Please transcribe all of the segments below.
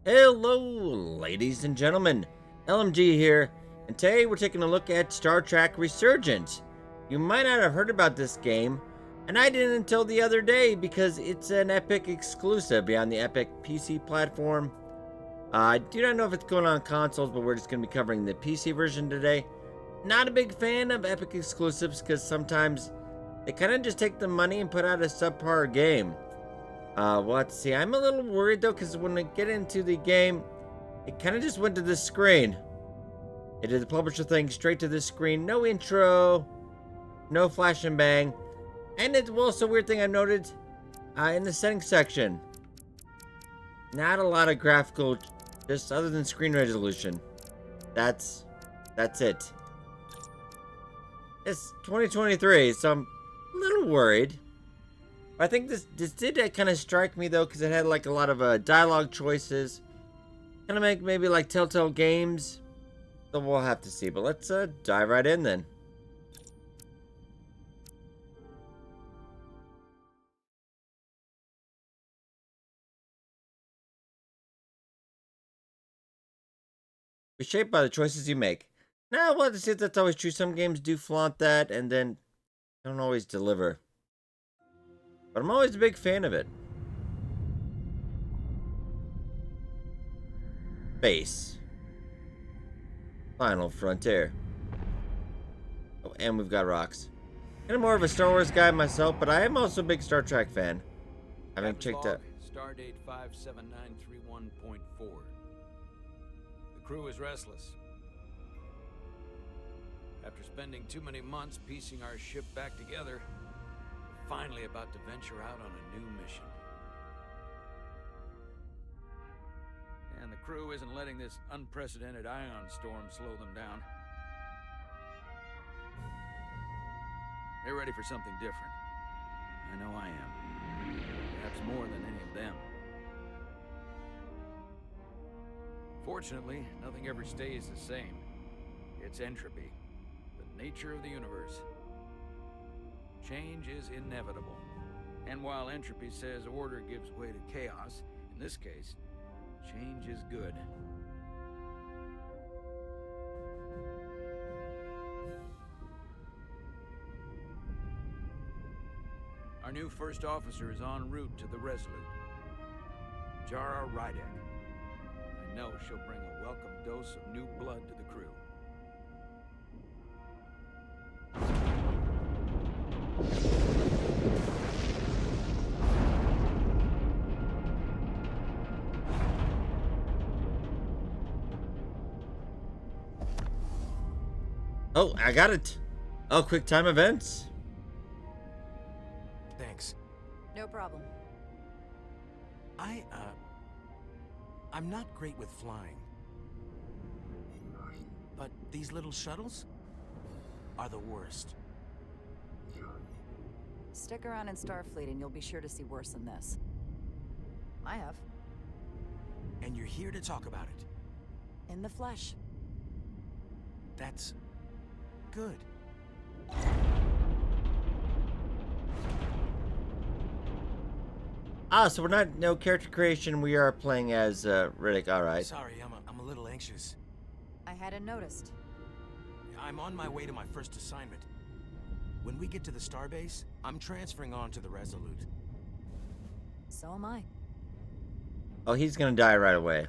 Hello, ladies and gentlemen. LMG here, and today we're taking a look at Star Trek Resurgence. You might not have heard about this game, and I didn't until the other day because it's an Epic exclusive beyond the Epic PC platform. I do not know if it's going on consoles, but we're just going to be covering the PC version today. Not a big fan of Epic exclusives because sometimes they kind of just take the money and put out a subpar game. Let's see. I'm a little worried though, because when I get into the game, it kind of just went to this screen. It did the publisher thing straight to this screen. No intro, no flash and bang. And it's also a weird thing I noted in the settings section. Not a lot of graphical, just other than screen resolution. That's it. It's 2023, so I'm a little worried. I think this did kind of strike me though, because it had like a lot of dialogue choices, kind of make maybe like Telltale Games. So we'll have to see. But let's dive right in then. Be shaped by the choices you make. Now we'll have to see if that's always true. Some games do flaunt that and then don't always deliver. But I'm always a big fan of it. Base. Final Frontier. Oh, and we've got rocks. I'm more of a Star Wars guy myself, but I am also a big Star Trek fan. Having checked out. Stardate 57931.4. The crew is restless. After spending too many months piecing our ship back together, we're finally about to venture out on a new mission. And the crew isn't letting this unprecedented ion storm slow them down. They're ready for something different. I know I am. Perhaps more than any of them. Fortunately, nothing ever stays the same. It's entropy, the nature of the universe. Change is inevitable. And while entropy says order gives way to chaos, in this case, change is good. Our new first officer is en route to the Resolute. Jara Rydek. I know she'll bring a welcome dose of new blood to the crew. Oh, I got it. Oh, quick time events. Thanks. No problem. I'm not great with flying. But these little shuttles are the worst. Stick around in Starfleet and you'll be sure to see worse than this. I have. And you're here to talk about it. In the flesh. That's good. So we're not no character creation. We are playing as Riddick. All right. Sorry, I'm a little anxious. I hadn't noticed. I'm on my way to my first assignment. When we get to the starbase, I'm transferring on to the Resolute. So am I. Oh, he's gonna die right away.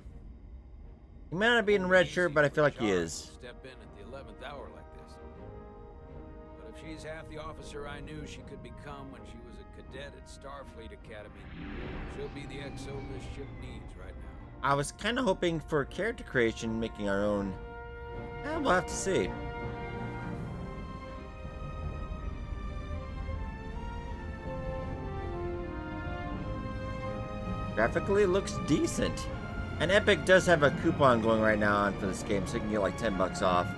He may not be in a red shirt, but I feel like he is. Step in at the 11th hour like this. But if she's half the officer I knew she could become when she was a cadet at Starfleet Academy, she'll be the XO this ship needs right now. I was kind of hoping for character creation, making our own. We'll have to see. Graphically, it looks decent. And Epic does have a coupon going right now on for this game, so you can get like $10 off.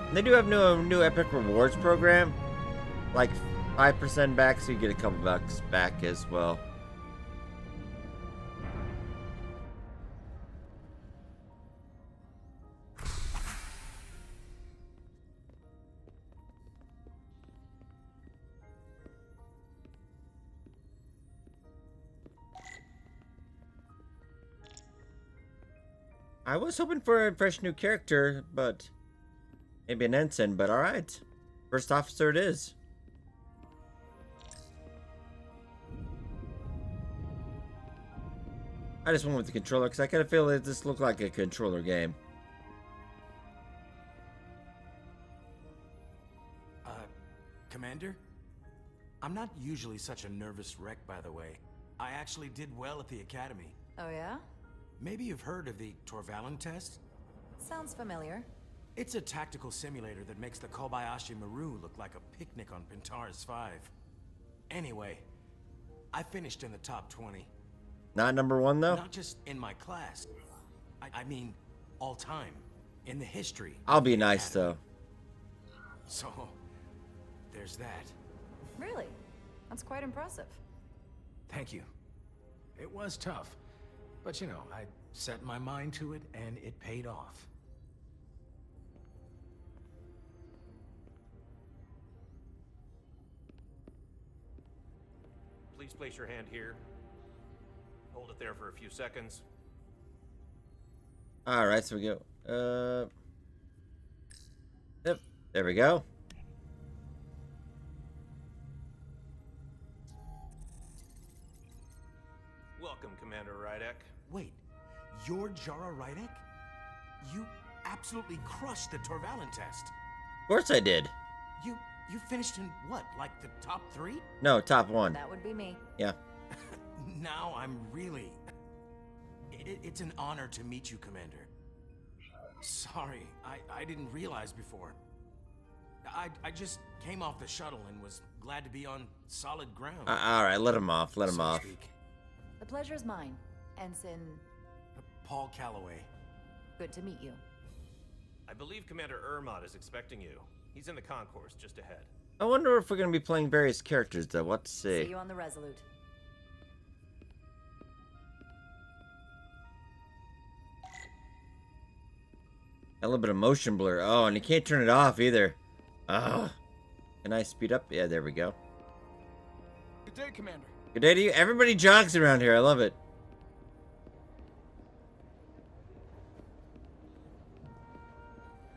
And they do have a new Epic Rewards program, like 5% back, so you get a couple bucks back as well. I was hoping for a fresh new character, but maybe an ensign, but alright. First officer it is. I just went with the controller because I kind of feel that this looked like a controller game. Commander? I'm not usually such a nervous wreck, by the way. I actually did well at the academy. Oh, yeah? Maybe you've heard of the Torvalin test? Sounds familiar. It's a tactical simulator that makes the Kobayashi Maru look like a picnic on Pintaris 5. Anyway, I finished in the top 20. Not number one, though? Not just in my class. I mean, all time. In the history. I'll be nice, though. So, there's that. Really? That's quite impressive. Thank you. It was tough. But you know, I set my mind to it and it paid off. Please place your hand here. Hold it there for a few seconds. Alright, so we go. Yep, there we go. Welcome, Commander Rydek. Wait, you're Jara Rydek? You absolutely crushed the Torvalin test. Of course I did. You finished in what, like the top 3? No, top 1. That would be me. Yeah. Now I'm really... It's an honor to meet you, Commander. Sorry, I didn't realize before. I just came off the shuttle and was glad to be on solid ground. Alright, let him off, let him so to off. speak. The pleasure is mine, Ensign. Paul Calloway. Good to meet you. I believe Commander Ermot is expecting you. He's in the concourse just ahead. I wonder if we're going to be playing various characters, though. What to see? See you on the Resolute. A little bit of motion blur. Oh, and you can't turn it off either. Ah. Can I speed up? Yeah, there we go. Good day, Commander. Good day to you. Everybody jogs around here. I love it.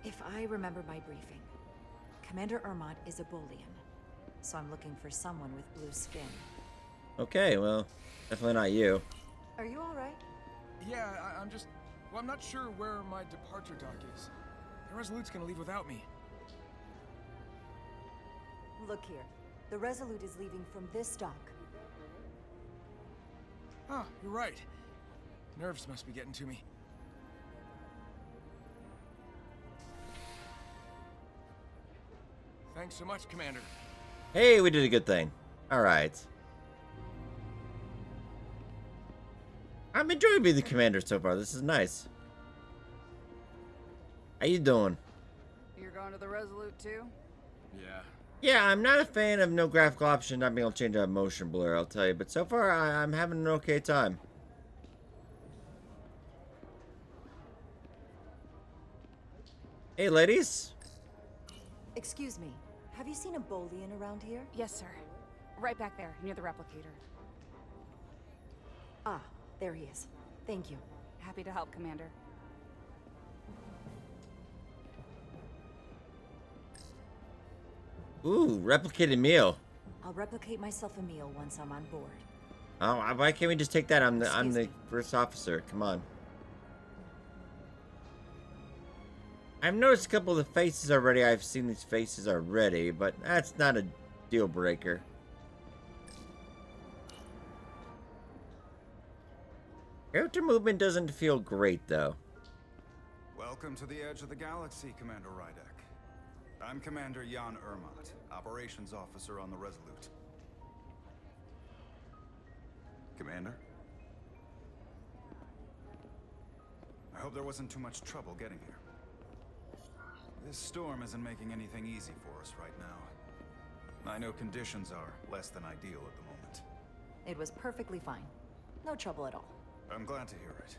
If I remember my briefing, Commander Ermot is a Bolian, so I'm looking for someone with blue skin. Okay, well, definitely not you. Are you all right? Yeah, I'm just... Well, I'm not sure where my departure dock is. The Resolute's gonna leave without me. Look here. The Resolute is leaving from this dock. Oh, you're right. Nerves must be getting to me. Thanks so much, Commander. Hey, we did a good thing. Alright. I'm enjoying being the commander so far. This is nice. How you doing? You're going to the Resolute too? Yeah. Yeah, I'm not a fan of no graphical option not being able to change out motion blur, I'll tell you. But so far, I'm having an okay time. Hey, ladies. Excuse me. Have you seen a Bolian around here? Yes, sir. Right back there, near the replicator. Ah, there he is. Thank you. Happy to help, Commander. Ooh, replicated meal. I'll replicate myself a meal once I'm on board. Oh, why can't we just take that? I'm the Excuse me. first officer. Come on. I've noticed a couple of the faces already. I've seen these faces already, but that's not a deal breaker. Character movement doesn't feel great, though. Welcome to the edge of the galaxy, Commander Rydek. I'm Commander Jan Ermot, Operations Officer on the Resolute. Commander? I hope there wasn't too much trouble getting here. This storm isn't making anything easy for us right now. I know conditions are less than ideal at the moment. It was perfectly fine. No trouble at all. I'm glad to hear it.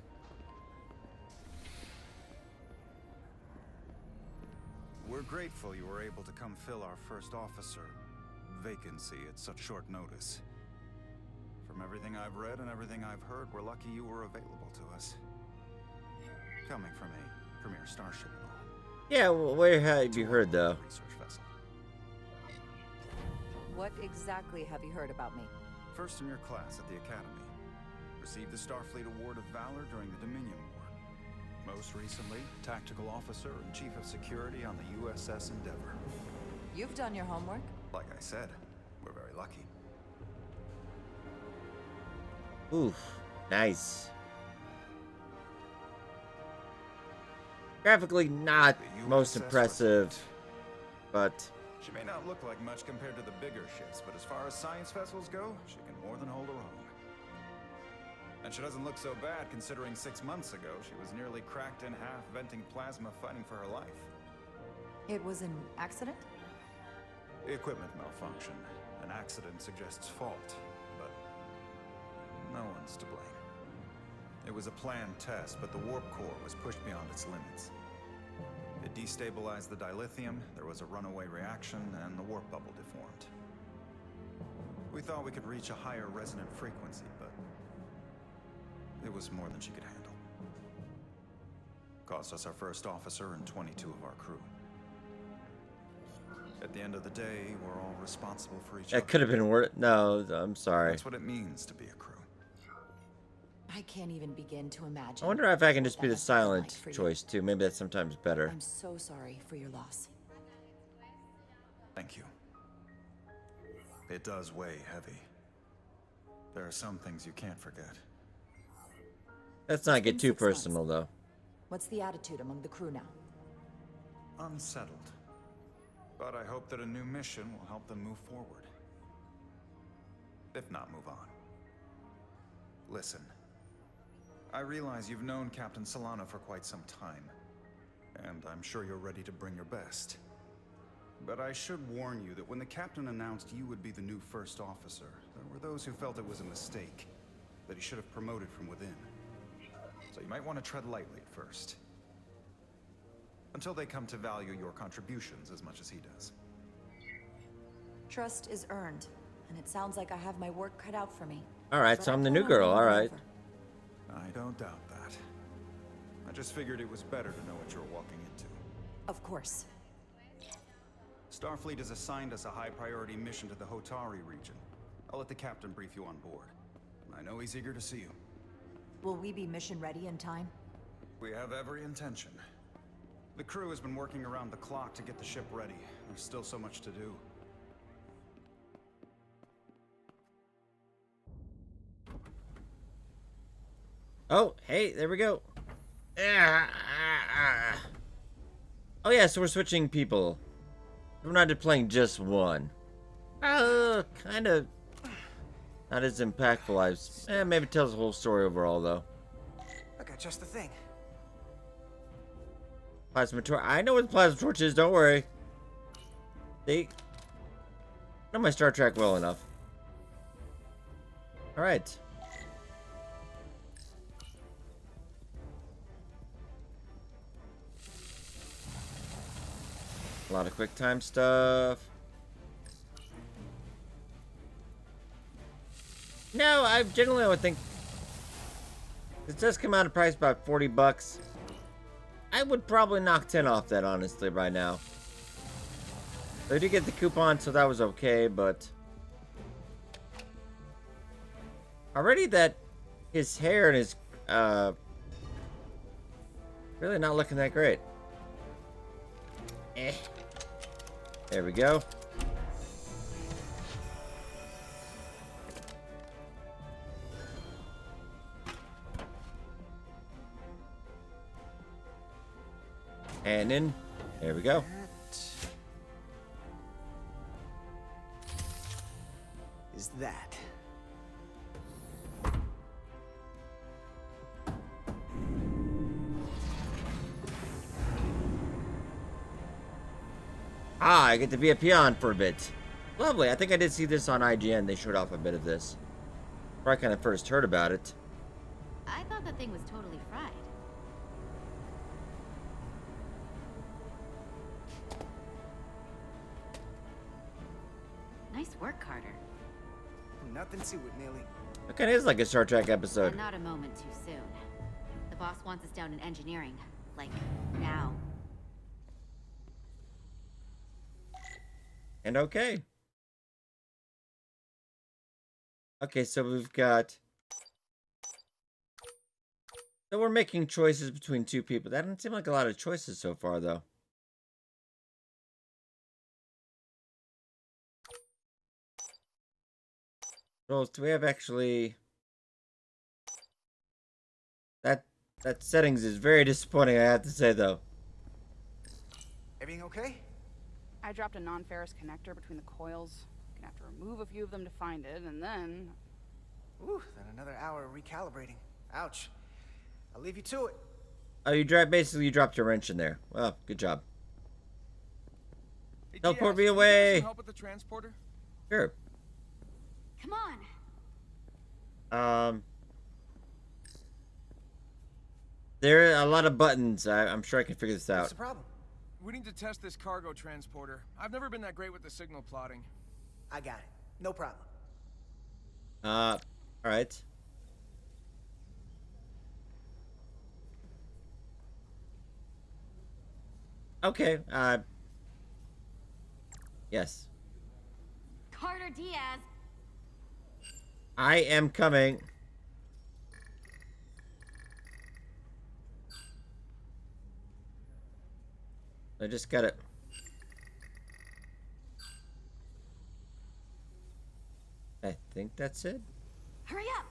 We're grateful you were able to come fill our first officer vacancy at such short notice. From everything I've read and everything I've heard, we're lucky you were available to us. coming from a premier starship and all. Yeah, well, where have you heard though? Research vessel. What exactly have you heard about me? First in your class at the Academy. Received the Starfleet Award of Valor during the Dominion War. Most recently, Tactical Officer and Chief of Security on the USS Endeavor. You've done your homework? Like I said, we're very lucky. Oof, nice. Graphically not The most USS impressive, Resolute. but She may not look like much compared to the bigger ships, but as far as science vessels go, she can more than hold her own. And she doesn't look so bad considering 6 months ago she was nearly cracked in half, venting plasma, fighting for her life. It was an accident? The equipment malfunction. An accident suggests fault, but no one's to blame. It was a planned test, but the warp core was pushed beyond its limits. It destabilized the dilithium, there was a runaway reaction, and the warp bubble deformed. We thought we could reach a higher resonant frequency, but it was more than she could handle. Cost us our first officer and 22 of our crew. At the end of the day, we're all responsible for each other. that could have been worse. No, I'm sorry. That's what it means to be a crew. I can't even begin to imagine. I wonder if I can just be what the that must have been silent like for you. choice too. Maybe that's sometimes better. I'm so sorry for your loss. Thank you. It does weigh heavy. There are some things you can't forget. Let's not get been too 6 months. personal though. What's the attitude among the crew now? Unsettled. But I hope that a new mission will help them move forward. If not, move on. Listen. I realize you've known Captain Solana for quite some time, and I'm sure you're ready to bring your best. But I should warn you that when the captain announced you would be the new first officer, there were those who felt it was a mistake, that he should have promoted from within. So you might want to tread lightly at first. Until they come to value your contributions as much as he does. Trust is earned, and it sounds like I have my work cut out for me. All right, But so I I'm the plan new on girl. thinking All it right. over. I don't doubt that. I just figured it was better to know what you're walking into. Of course. Starfleet has assigned us a high-priority mission to the Hotari region. I'll let the captain brief you on board. I know he's eager to see you. Will we be mission ready in time? We have every intention. The crew has been working around the clock to get the ship ready. There's still so much to do. Oh, hey, there we go. Oh yeah, so we're switching people. We're not playing just one. Kind of not as impactful as. Maybe it tells the whole story overall though. I got just the thing. Plasma torch. I know what the plasma torch is. Don't worry. They know my Star Trek well enough. All right. A lot of quick time stuff. No, I generally would think it does come out of price about $40. I would probably knock 10 off that honestly right now. I did get the coupon, so that was okay, but already that his hair and his really not looking that great. There we go. And in. There we go. Is that? Ah, I get to be a peon for a bit. Lovely. I think I did see this on IGN. They showed off a bit of this. Before I kind of first heard about it. I thought the thing was totally fried. Nice work, Carter. Nothing to it, Millie. It kind of is like a Star Trek episode. And not a moment too soon. The boss wants us down in engineering. Like, now. And okay. Okay, so we've got... So we're making choices between two people. That doesn't seem like a lot of choices so far, though. So do we have actually... That settings is very disappointing, I have to say, though. Everything okay? I dropped a non-ferrous connector between the coils. Gonna have to remove a few of them to find it, and then... Ooh, then another hour of recalibrating. Ouch. I'll leave you to it. Oh, you basically you dropped a wrench in there. Well, good job. Hey, Teleport Diaz, me can you give us away. some help with the transporter? Sure. Come on. There are a lot of buttons. I'm sure I can figure this What's out. the problem? We need to test this cargo transporter. I've never been that great with the signal plotting. I got it. No problem. All right. Okay. Yes. Carter Diaz. I am coming. I just got it. I think that's it. Hurry up.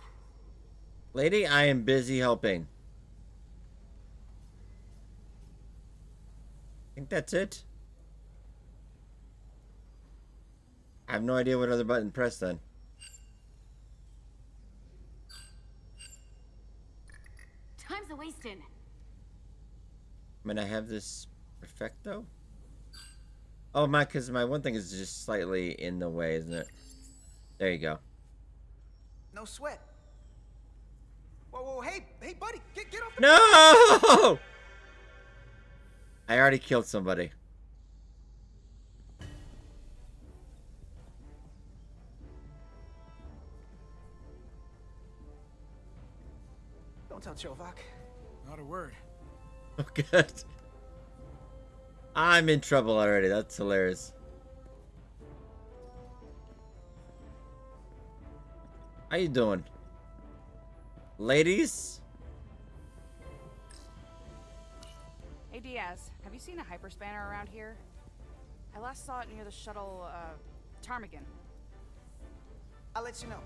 Lady, I am busy helping. I think that's it. I have no idea what other button to press then. Time's a-wasting. I mean, I have this perfecto. Oh, because my one thing is just slightly in the way, isn't it? There you go. No sweat. Whoa, hey, buddy, get off the... No! I already killed somebody. Don't tell Chovak. Not a word. Oh, good. I'm in trouble already. That's hilarious. How you doing? Ladies? Hey, Diaz, have you seen a hyperspanner around here? I last saw it near the shuttle, Ptarmigan. I'll let you know.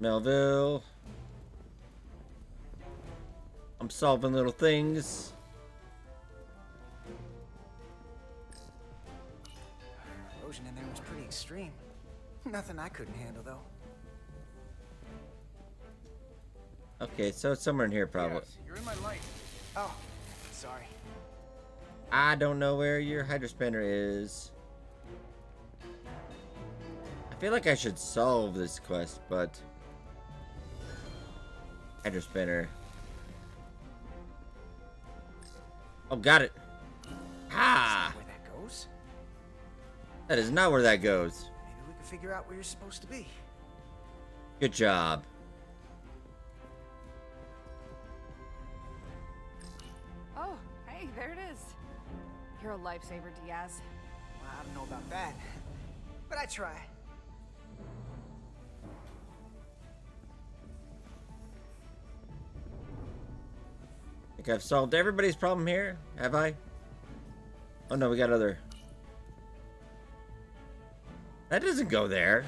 Melville. I'm solving little things. Erosion in there was pretty extreme. Nothing I couldn't handle, though. Okay, so it's somewhere in here, probably. Yes, you're in my light. Oh, sorry. I don't know where your hydrospanner is. I feel like I should solve this quest, but... Hydrospanner. Oh, got it. Ah! Where that goes? That is not where that goes. Maybe we can figure out where you're supposed to be. Good job. Oh, hey, there it is. You're a lifesaver, Diaz. Well, I don't know about that, but I try. Think I've solved everybody's problem here, have I? Oh no, we got other. That doesn't go there.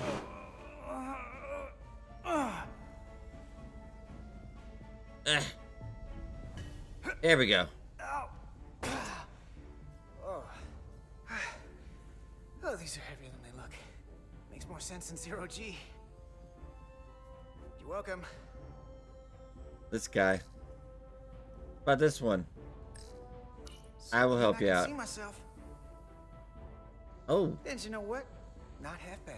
There we go. Oh, these are heavier than they look. Makes more sense than 0G. You're welcome. This guy. About this one. I will help you I can out. see myself. Oh. And you know what? Not half bad.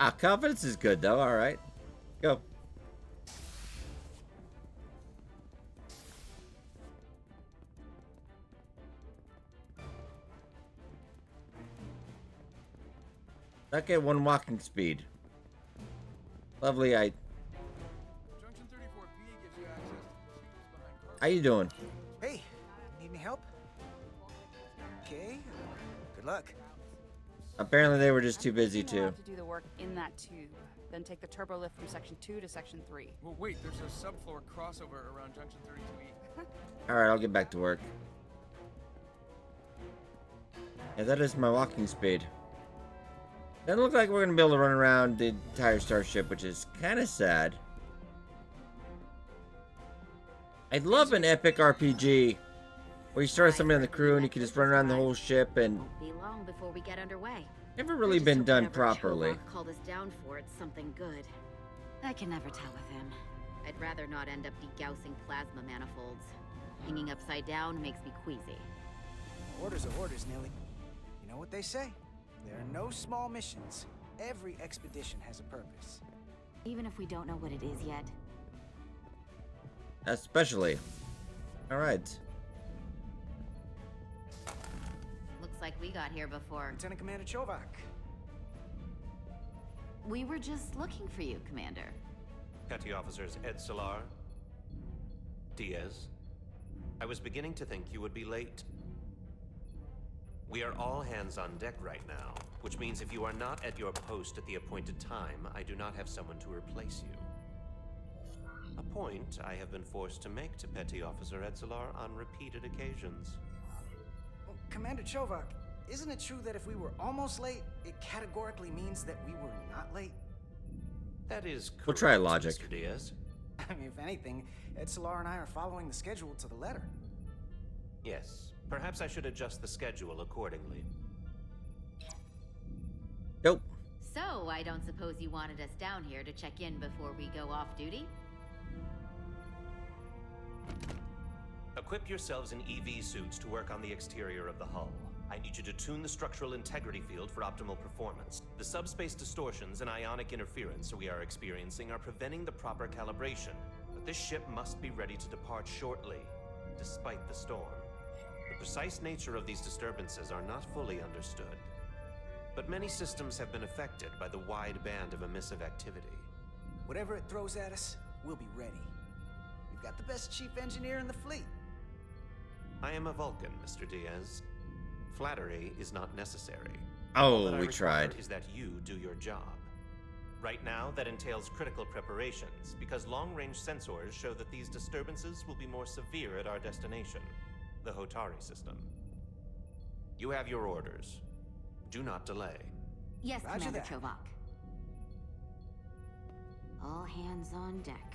Ah, confidence is good though. All right. Go. Stuck at 1 walking speed. Lovely. Junction 34B gives you access to the tubes behind car. How you doing? Hey, need any help? Okay. Good luck. Apparently they were just too I'm busy thinking we'll too. have to do the work in that tube, then take the turbo lift from section 2 to section 3. Well, wait, there's a subfloor crossover around Junction 32E. Alright, I'll get back to work. Yeah, that is my walking speed. Doesn't look like we're gonna be able to run around the entire starship, which is kind of sad. I'd love an epic RPG where you start somebody on the crew and you can just run around the whole ship, and Won't be long before we get underway. never really been done properly. Called us down for it's something good. I can never tell with him. I'd rather not end up degaussing plasma manifolds. Hanging upside down makes me queasy. Orders are orders, Nilly. You know what they say? There are no small missions. Every expedition has a purpose. Even if we don't know what it is yet. Especially. Alright. Looks like we got here before. Lieutenant Commander Chovak. We were just looking for you, Commander. Petty Officers Ed Solar, Diaz. I was beginning to think you would be late. We are all hands on deck right now, which means if you are not at your post at the appointed time, I do not have someone to replace you. A point I have been forced to make to Petty Officer Edsolar on repeated occasions. Well, Commander Chovak, isn't it true that if we were almost late, it categorically means that we were not late? That is correct, We'll try logic. Mr. Diaz. I mean, if anything, Ed Solar and I are following the schedule to the letter. Yes, perhaps I should adjust the schedule accordingly. Nope. So, I don't suppose you wanted us down here to check in before we go off duty? Equip yourselves in EV suits to work on the exterior of the hull. I need you to tune the structural integrity field for optimal performance. The subspace distortions and ionic interference we are experiencing are preventing the proper calibration, but this ship must be ready to depart shortly, despite the storm. The precise nature of these disturbances are not fully understood, but many systems have been affected by the wide band of emissive activity. Whatever it throws at us, we'll be ready. We've got the best chief engineer in the fleet. I am a Vulcan, Mr. Diaz. Flattery is not necessary. All Oh, that I we require tried. is that you do your job. Right now, that entails critical preparations, because long-range sensors show that these disturbances will be more severe at our destination, the Hotari system. You have your orders. Do not delay. Yes, Roger Commander that. Chovak. All hands on deck.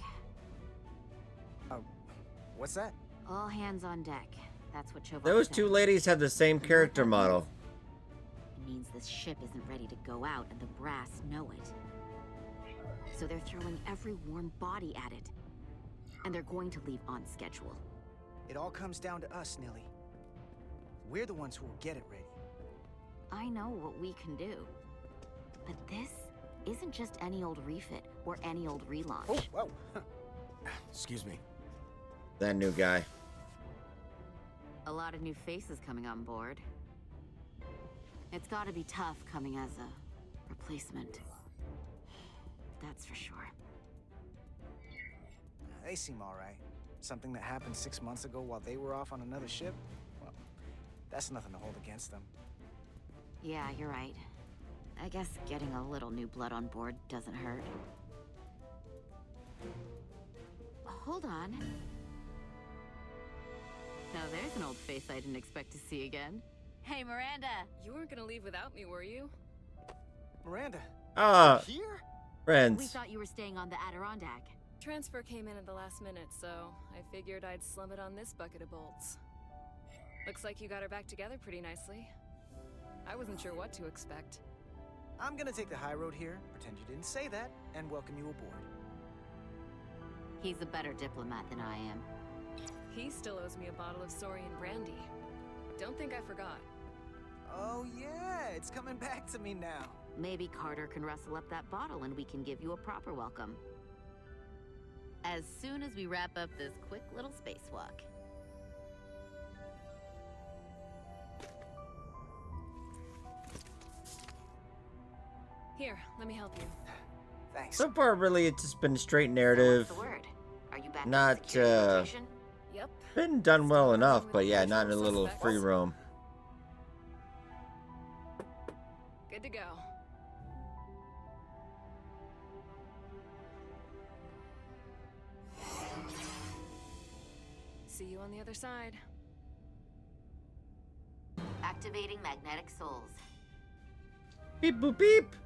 What's that? All hands on deck. That's what Chovak Those said. two ladies have the same character model. It means this ship isn't ready to go out, and the brass know it. So they're throwing every warm body at it. And they're going to leave on schedule. It all comes down to us, Nilly. We're the ones who will get it ready. I know what we can do. But this isn't just any old refit or any old relaunch. Oh, whoa. Excuse me. That new guy. A lot of new faces coming on board. It's gotta be tough coming as a replacement. That's for sure. They seem all right. Something that happened 6 months ago while they were off on another ship? Well, that's nothing to hold against them. Yeah, you're right. I guess getting a little new blood on board doesn't hurt. Hold on. Now there's an old face I didn't expect to see again. Hey, Miranda! You weren't gonna leave without me, were you? Miranda, here? We Friends. thought you were staying on the Adirondack. Transfer came in at the last minute, so I figured I'd slum it on this bucket of bolts. Looks like you got her back together pretty nicely. I wasn't sure what to expect. I'm gonna take the high road here, pretend you didn't say that, and welcome you aboard. He's a better diplomat than I am. He still owes me a bottle of Saurian brandy. Don't think I forgot. Oh yeah, it's coming back to me now. Maybe Carter can rustle up that bottle and we can give you a proper welcome. As soon as we wrap up this quick little spacewalk. Here, let me help you. Thanks. So far, really, it's just been straight So narrative. what's the word? Are you back Not, in security location? Yep. Been done well Still enough, working with but the yeah, usual not in a little suspects. free roam. Good to go. See you on the other side. Activating magnetic souls. Beep boop beep.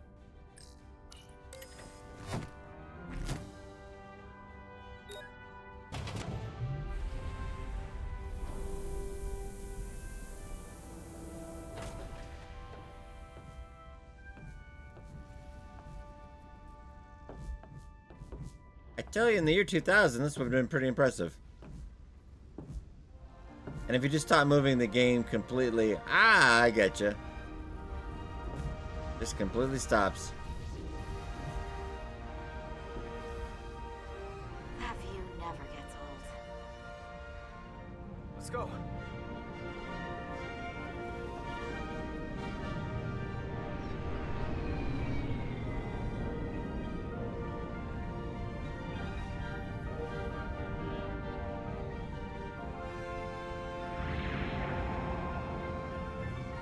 I tell you, in the year 2000, this would have been pretty impressive. And if you just stop moving the game completely, I get you. Just completely stops. That view never gets old. Let's go.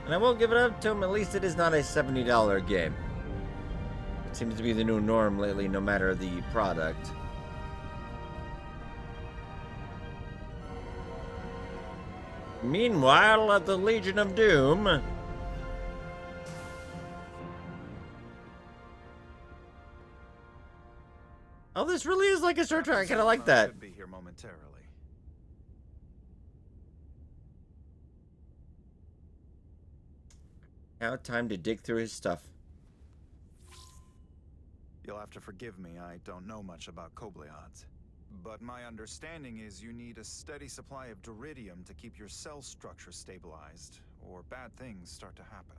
And I will give it up to him, at least it is not a $70 game. It seems to be the new norm lately, no matter the product. Meanwhile, at the Legion of Doom... Oh, this really is like a Star Trek. I kind of like that. Should be here momentarily. Now time to dig through his stuff. You'll have to forgive me, I don't know much about Kobleods. But my understanding is you need a steady supply of duridium to keep your cell structure stabilized, or bad things start to happen.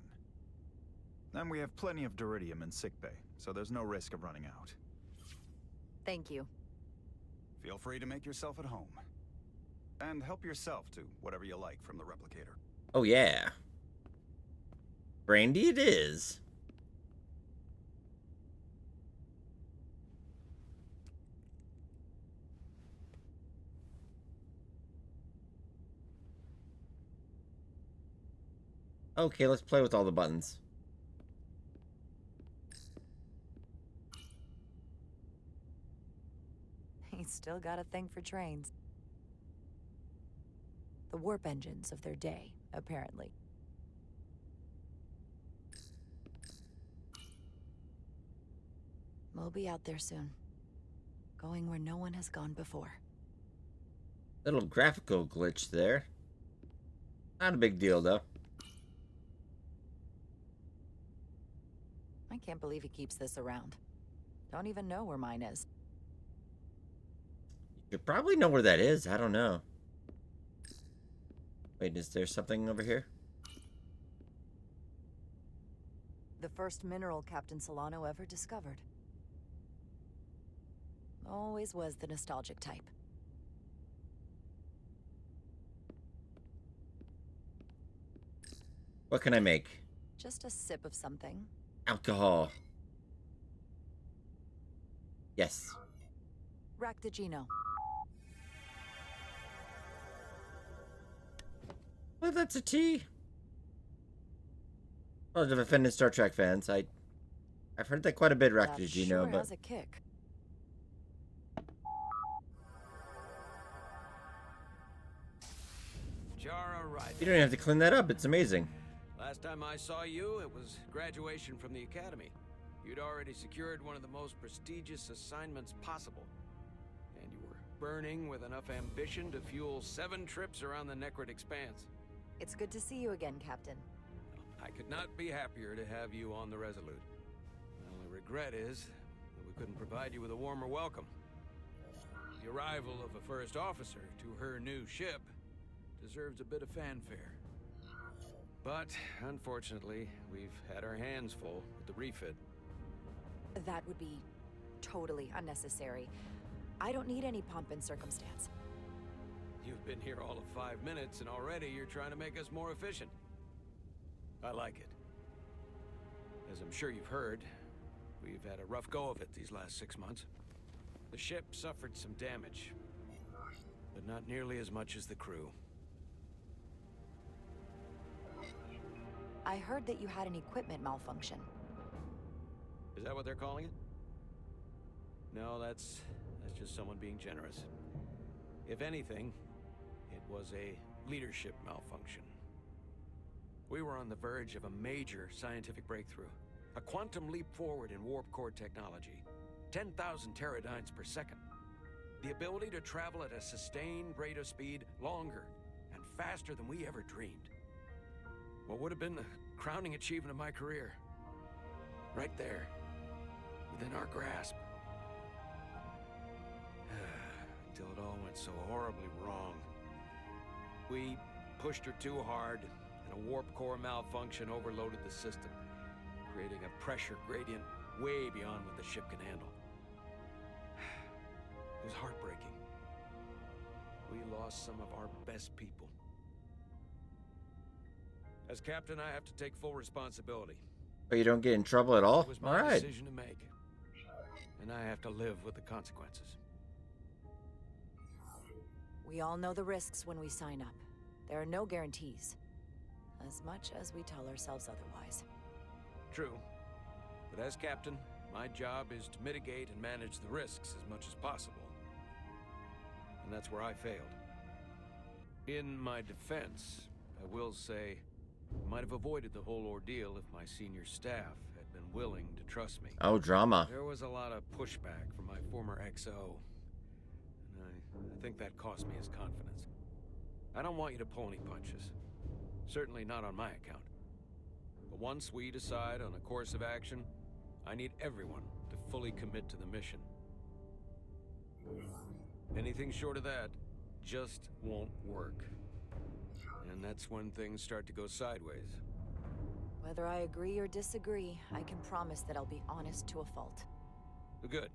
And we have plenty of duridium in sickbay, so there's no risk of running out. Thank you. Feel free to make yourself at home. And help yourself to whatever you like from the replicator. Oh, yeah. Brandy it is. Okay, let's play with all the buttons. He's still got a thing for trains. The warp engines of their day, apparently. We'll be out there soon. Going where no one has gone before. Little graphical glitch there. Not a big deal, though. I can't believe he keeps this around. Don't even know where mine is. You probably know where that is. I don't know. Wait, is there something over here? The first mineral Captain Solano ever discovered. Always was the nostalgic type. What can I make? Just a sip of something. Alcohol. Yes. Ractigino. Well, that's a tea. Well, to offended Star Trek fans, I've heard that quite a bit, That Ractigino, sure but has a kick. Jara Ryder. you don't have to clean that up. It's amazing. Last time I saw you, it was graduation from the academy. You'd already secured one of the most prestigious assignments possible. And you were burning with enough ambition to fuel 7 trips around the Necrid Expanse. It's good to see you again, Captain. I could not be happier to have you on the Resolute. The only regret is that we couldn't provide you with a warmer welcome. The arrival of a first officer to her new ship deserves a bit of fanfare. But, unfortunately, we've had our hands full with the refit. That would be totally unnecessary. I don't need any pomp and circumstance. You've been here all of 5 minutes, and already you're trying to make us more efficient. I like it. As I'm sure you've heard, We've had a rough go of it these last 6 months. The ship suffered some damage, but not nearly as much as the crew. I heard that you had an equipment malfunction. Is that what they're calling it? No, that's just someone being generous. If anything, it was a leadership malfunction. We were on the verge of a major scientific breakthrough. A quantum leap forward in warp core technology. 10,000 teradynes per second. The ability to travel at a sustained rate of speed longer and faster than we ever dreamed. What would have been the crowning achievement of my career. Right there, within our grasp. Until it all went so horribly wrong. We pushed her too hard, and a warp core malfunction overloaded the system, creating a pressure gradient way beyond what the ship can handle. It was heartbreaking. We lost some of our best people. As captain, I have to take full responsibility. But you don't get in trouble at all? It was my All right. decision to make, and I have to live with the consequences. We all know the risks when we sign up. There are no guarantees. As much as we tell ourselves otherwise. True. But as captain, my job is to mitigate and manage the risks as much as possible. And that's where I failed. In my defense, I will say, I might have avoided the whole ordeal if my senior staff had been willing to trust me. Oh, drama. There was a lot of pushback from my former XO. And I think that cost me his confidence. I don't want you to pull any punches. Certainly not on my account. But once we decide on a course of action, I need everyone to fully commit to the mission. Anything short of that just won't work. And that's when things start to go sideways. Whether I agree or disagree, I can promise that I'll be honest to a fault. Good.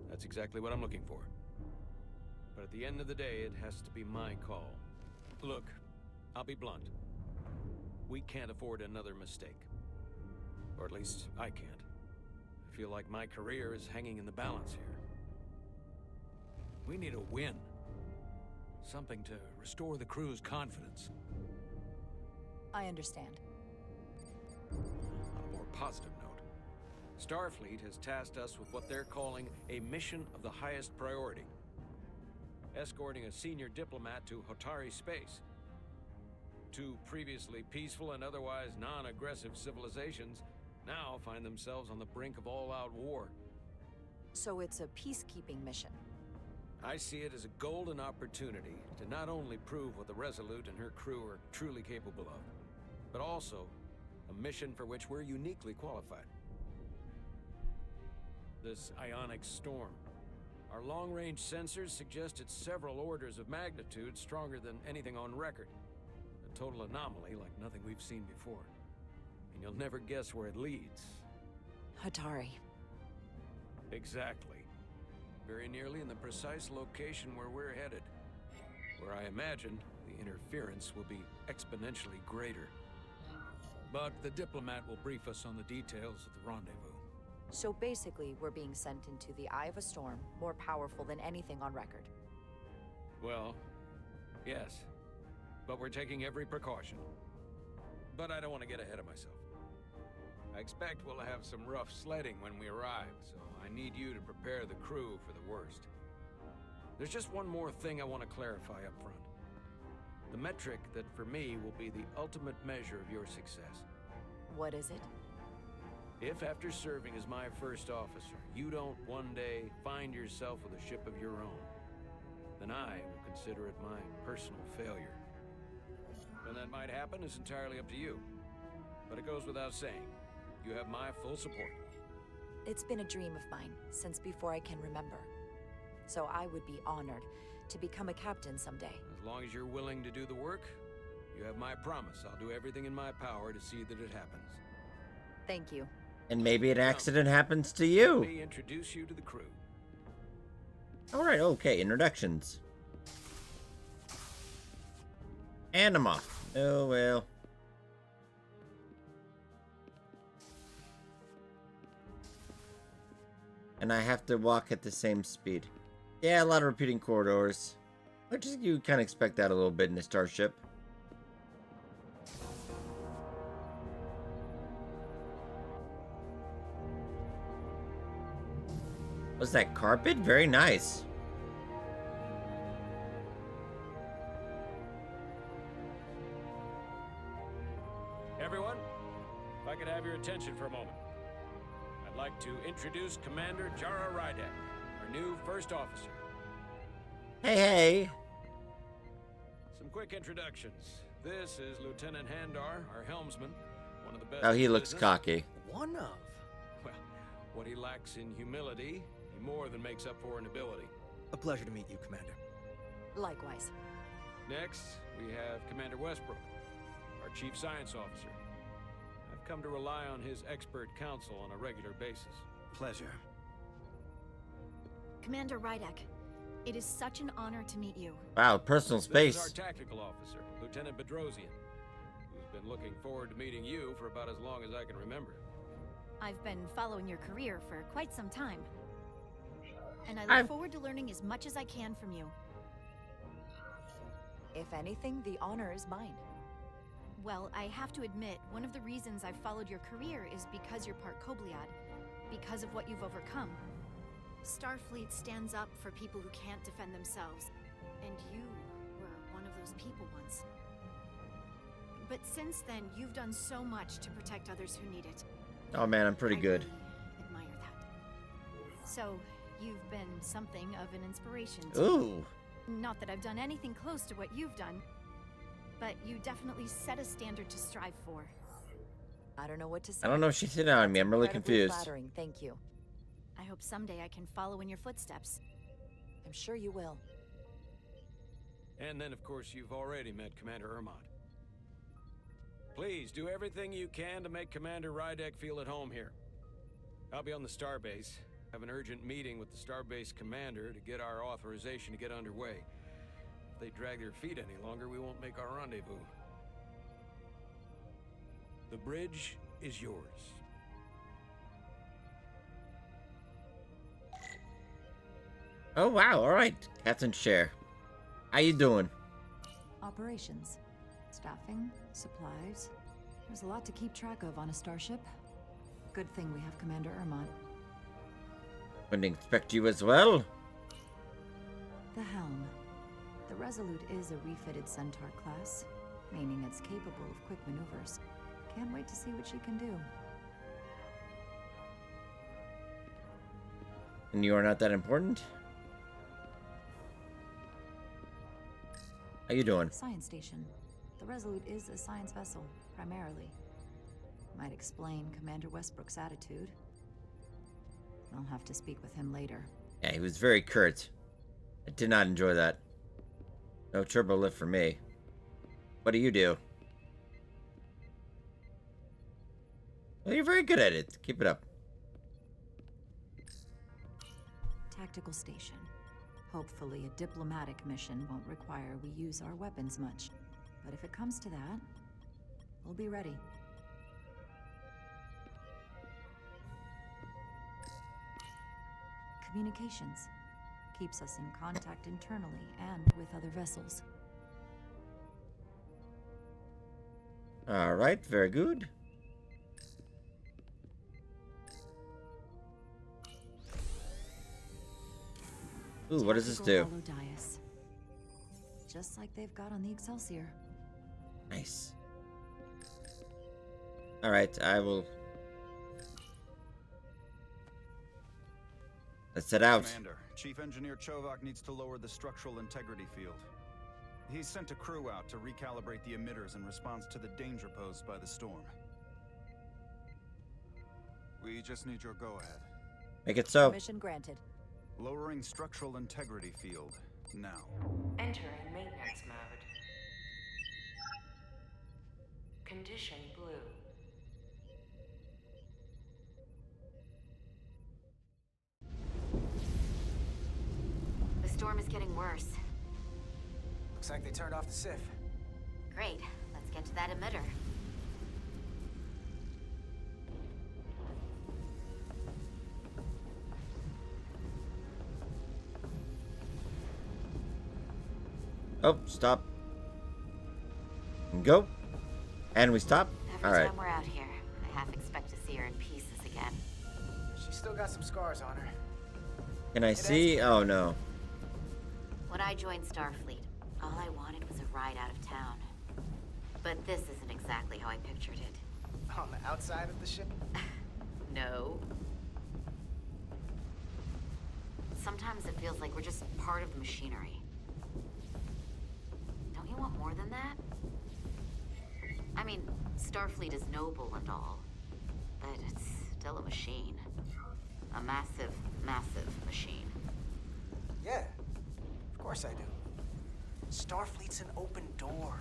That's exactly what I'm looking for. But at the end of the day, it has to be my call. Look, I'll be blunt. We can't afford another mistake. Or at least, I can't. I feel like my career is hanging in the balance here. We need a win. Something to restore the crew's confidence. I understand. On a more positive note, Starfleet has tasked us with what they're calling a mission of the highest priority. Escorting a senior diplomat to Hotari space. Two previously peaceful and otherwise non-aggressive civilizations now find themselves on the brink of all-out war. So it's a peacekeeping mission. I see it as a golden opportunity to not only prove what the Resolute and her crew are truly capable of, but also a mission for which we're uniquely qualified. This ionic storm. Our long-range sensors suggest it's several orders of magnitude stronger than anything on record. A total anomaly like nothing we've seen before. And you'll never guess where it leads. Hotari. Exactly. Very nearly in the precise location where we're headed. Where I imagine the interference will be exponentially greater. But the diplomat will brief us on the details of the rendezvous. So basically, we're being sent into the eye of a storm, more powerful than anything on record. Well, yes. But we're taking every precaution. But I don't want to get ahead of myself. I expect we'll have some rough sledding when we arrive, so I need you to prepare the crew for the worst. There's just one more thing I want to clarify up front. The metric that for me will be the ultimate measure of your success. What is it? If after serving as my first officer, you don't one day find yourself with a ship of your own, then I will consider it my personal failure. When that might happen is entirely up to you. But it goes without saying, you have my full support. It's been a dream of mine since before I can remember. So I would be honored to become a captain someday. As long as you're willing to do the work, you have my promise. I'll do everything in my power to see that it happens. Thank you. And maybe an accident happens to you. Let me introduce you to the crew. Alright, okay, introductions. Anima. Oh, well. and I have to walk at the same speed. Yeah, a lot of repeating corridors. Which is, you kind of expect that a little bit in a starship. What's that carpet? Very nice. Everyone, if I could have your attention for a moment. I'd like to introduce Commander Jara Rydek, our new first officer. Hey, hey. Some quick introductions. This is Lieutenant Handar, our helmsman, one of the best. Oh, he in looks business. cocky. One of. Well, what he lacks in humility, he more than makes up for in ability. A pleasure to meet you, Commander. Likewise. Next, we have Commander Westbrook, our Chief Science Officer. I've come to rely on his expert counsel on a regular basis. Pleasure. Commander Rydek, it is such an honor to meet you. Wow, personal This space. is our tactical officer, Lieutenant Bedrosian, who's been looking forward to meeting you for about as long as I can remember. I've been following your career for quite some time. And I look forward to learning as much as I can from you. If anything, the honor is mine. Well, I have to admit, one of the reasons I've followed your career is because you're part Kobliad, because of what you've overcome. Starfleet stands up for people who can't defend themselves, and you were one of those people once. But since then, you've done so much to protect others who need it. Oh man, I'm pretty good. I really admire that. So, you've been something of an inspiration to me. Ooh. Not that I've done anything close to what you've done, but you definitely set a standard to strive for. I don't know what to say. I don't know if she's hitting on me. I'm really Incredibly confused. Flattering. Thank you. I hope someday I can follow in your footsteps. I'm sure you will. And then, of course, you've already met Commander Ermont. Please, do everything you can to make Commander Rydek feel at home here. I'll be on the starbase. Have an urgent meeting with the starbase commander to get our authorization to get underway. If they drag their feet any longer, we won't make our rendezvous. The bridge is yours. Oh wow, alright. Captain Chair. How you doing? Operations. Staffing. Supplies. There's a lot to keep track of on a starship. Good thing we have Commander Ermont. Wouldn't expect you as well. The helm. The Resolute is a refitted Centaur class, meaning it's capable of quick maneuvers. Can't wait to see what she can do. And you are not that important? How you doing? Science station. The Resolute is a science vessel, primarily. Might explain Commander Westbrook's attitude. I'll have to speak with him later. Yeah, he was very curt. I did not enjoy that. No turbo lift for me. What do you do? Well, you're very good at it. Keep it up. Tactical station. Hopefully a diplomatic mission won't require we use our weapons much. But if it comes to that, we'll be ready. Communications. Keeps us in contact internally and with other vessels. Alright, very good. Ooh, what does this do? Tactical holodias. Just like they've got on the Excelsior. Nice. Alright, I will... Let's set out. Commander, Chief Engineer Chovak needs to lower the structural integrity field. He's sent a crew out to recalibrate the emitters in response to the danger posed by the storm. We just need your go-ahead. Make it so. Mission granted. Lowering structural integrity field, now. Entering maintenance mode. Condition blue. The storm is getting worse. Looks like they turned off the SIF. Great. Let's get to that emitter. Oh, stop. Go. And we stop. Every All right. time we're out here, I half expect to see her in pieces again. She's still got some scars on her. Can I see? Oh, no. When I joined Starfleet, all I wanted was a ride out of town. But this isn't exactly how I pictured it. On the outside of the ship? No. Sometimes it feels like we're just part of the machinery. Don't you want more than that? I mean, Starfleet is noble and all, but it's still a machine. A massive, massive machine. Yeah, of course I do. Starfleet's an open door.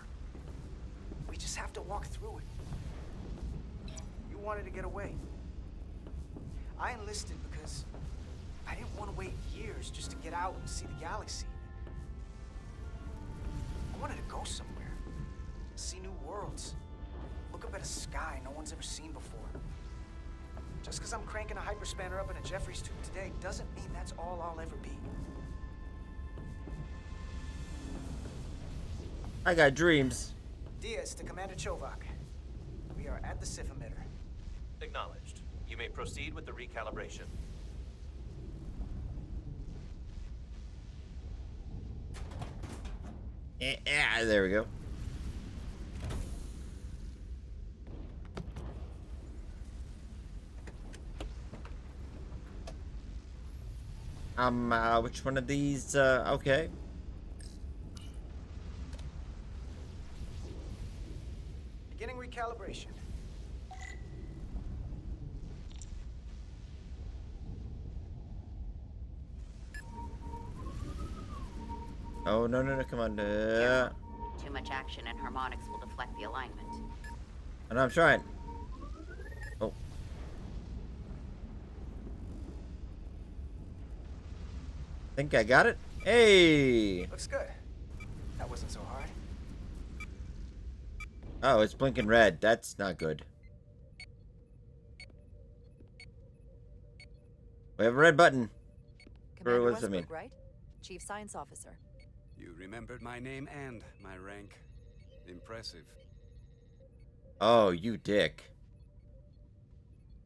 We just have to walk through it. You wanted to get away. I enlisted because I didn't want to wait years just to get out and see the galaxy. I wanted to go somewhere, see new worlds, look up at a sky no one's ever seen before. Just because I'm cranking a hyperspanner up in a Jeffries tube today doesn't mean that's all I'll ever be. I got dreams. Diaz to Commander Chovak. We are at the Sif emitter. Acknowledged. You may proceed with the recalibration. Yeah, there we go. Which one of these, okay. Beginning recalibration. Oh, no, come on. Too much action and harmonics will deflect the alignment. And I'm trying. Oh. Think I got it? Hey! Looks good. That wasn't so hard. Oh, it's blinking red. That's not good. We have a red button. Commander What does that Westbrook, mean? right? Chief Science Officer. You remembered my name and my rank. Impressive. Oh, you dick.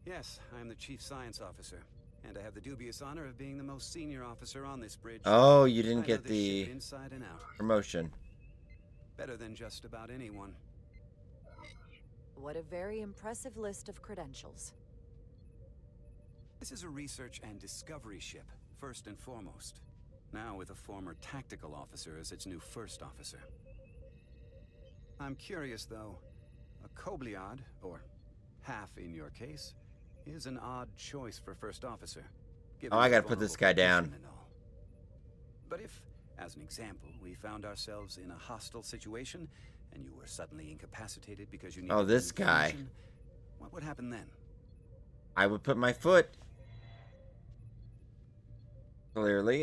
Yes, I'm the Chief Science Officer, and I have the dubious honor of being the most senior officer on this bridge. Oh, you I didn't know get this the ship inside and out. promotion. Better than just about anyone. What a very impressive list of credentials. This is a research and discovery ship, first and foremost. Now with a former tactical officer as its new first officer. I'm curious, though. A Kobliad, or half in your case, is an odd choice for first officer. Oh, I gotta put this guy down. But if, as an example, we found ourselves in a hostile situation, and you were suddenly incapacitated because you needed Oh, this guy. information, what would happen then? I would put my foot. Clearly,